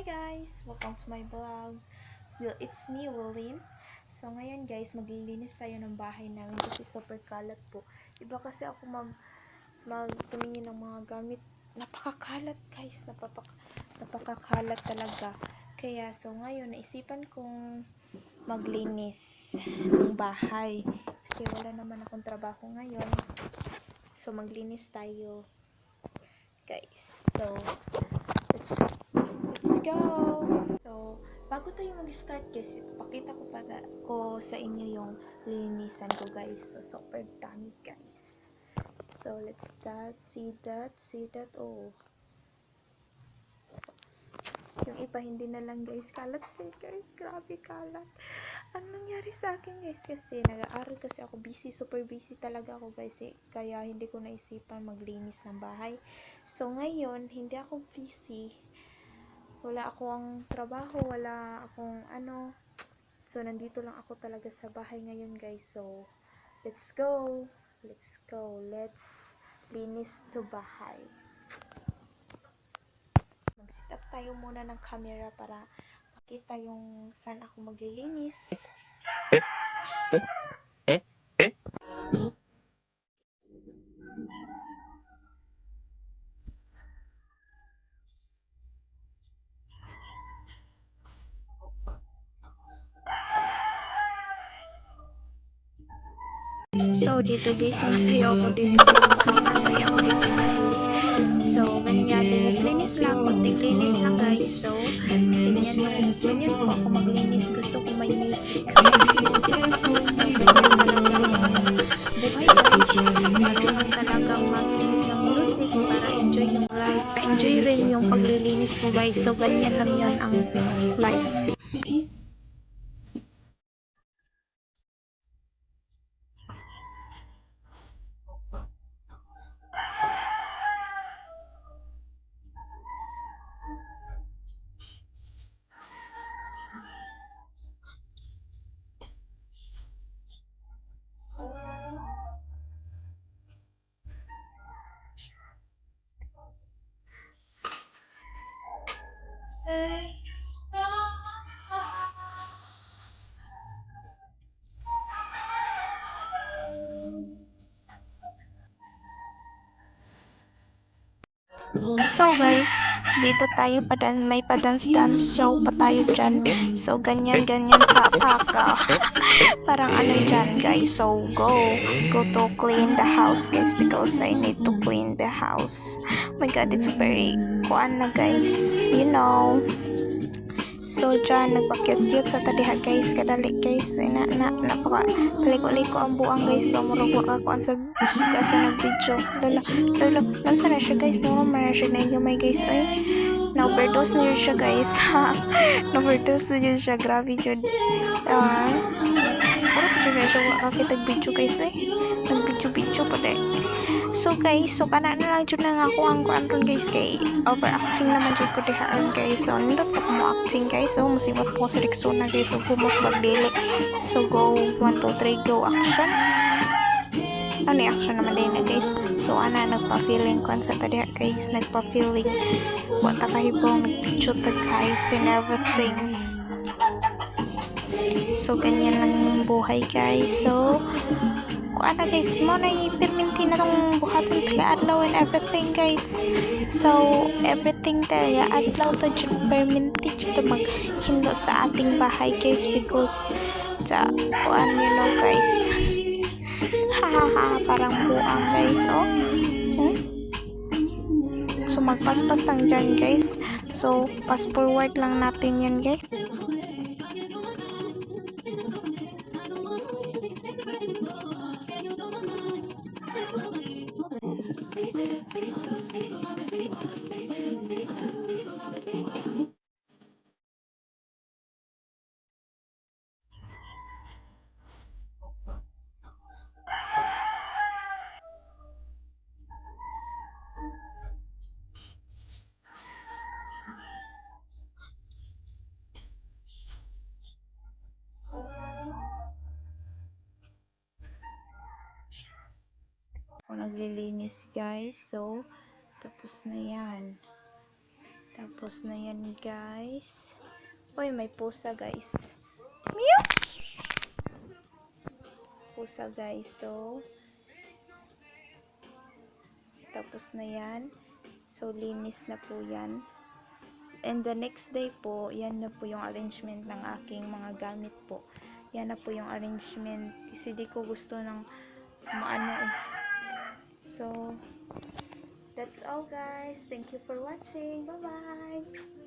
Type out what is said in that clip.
guys! Welcome to my vlog. Well, it's me, Willin. So ngayon guys, maglilinis tayo ng bahay namin kasi super kalat po. Iba kasi ako magtumingin ng mga gamit. Napakakalat guys, napakakalat talaga. Kaya so ngayon naisipan kong maglinis ng bahay. Kasi wala naman akong trabaho ngayon. So maglinis tayo guys. So let's go! So, bago tayo mag-start guys, pakita ko sa inyo yung linisan ko guys. So, super dami guys. So, let's start. See that, oh. Yung iba hindi na lang guys, kalat guys, grabe kalat. Ano nangyari sa akin guys? Kasi nag-aaral kasi ako, super busy talaga ako guys kaya hindi ko naisipan maglinis ng bahay. So, ngayon, hindi ako busy. Wala akong trabaho, wala akong so nandito lang ako talaga sa bahay ngayon guys. So let's linis to bahay. Mag-set up tayo muna ng camera para makita yung saan ako maglilinis. So, dito guys, masaya ako dito. Parang nanay ako dito guys. So, ganyan, linis-linis lang. Kunting linis lang guys. So, ganyan po ako maglinis. Gusto ko may music. So, ganyan talaga yung buhay guys. Kailangan talagang makinig ng music para enjoy yung life. Enjoy rin yung paglilinis ko guys. So, ganyan lang yan ang life. So guys, dito tayo may pa-dance show pa tayo dyan. So ganyan ka. Parang ano dyan guys. So go to clean the house guys because I need to clean the house. Oh my god, it's very kuan na guys. You know. So dyan, nagpa-cute sa taliha guys. Kadali guys. Napaka paliko-liko ang buang guys. Pamurag ka kuan sa nag-video. Lala. Lansa na siya guys. Mura na siya na yung may guys. Ay, na-overdose na yun siya guys. Na-overdose na yun siya. Grabe yun. Mura pa siya guys. So, kakitag video guys. Ay, nag-video pa de. So guys, so kana na lang jud na ako ang kuan ron guys kay overacting naman jud ko diha guys. So nindot pa ko mo acting guys. So musimot po sa Rexona guys. So humot magdili. So go 1 2 3 go action. Ano action naman din na guys. So ana nagpa-feeling kuan sa tadiha guys, nagpa-feeling wa ta kahibong nagpicture ta guys and everything. So ganyan lang yung buhay guys. So ano guys, mo na i-perminti na tong buhaton taga-adlaw and everything guys. So everything taga-adlaw ta jud perminti jud maghindo sa ating bahay guys because sa kuan you know guys. Hahaha, parang buang guys oh. So magpaspas lang dyan guys. So pass forward lang natin yan guys. Ako naglilinis guys. So tapos na yan. Tapos na yan, guys. Uy, may pusa, guys. Meow! Pusa, guys. So, tapos na yan. So, linis na po yan. And the next day po, yan na po yung arrangement ng aking mga gamit po. Yan na po yung arrangement. Kasi di ko gusto ng maano eh. So, that's all guys. Thank you for watching. Bye-bye!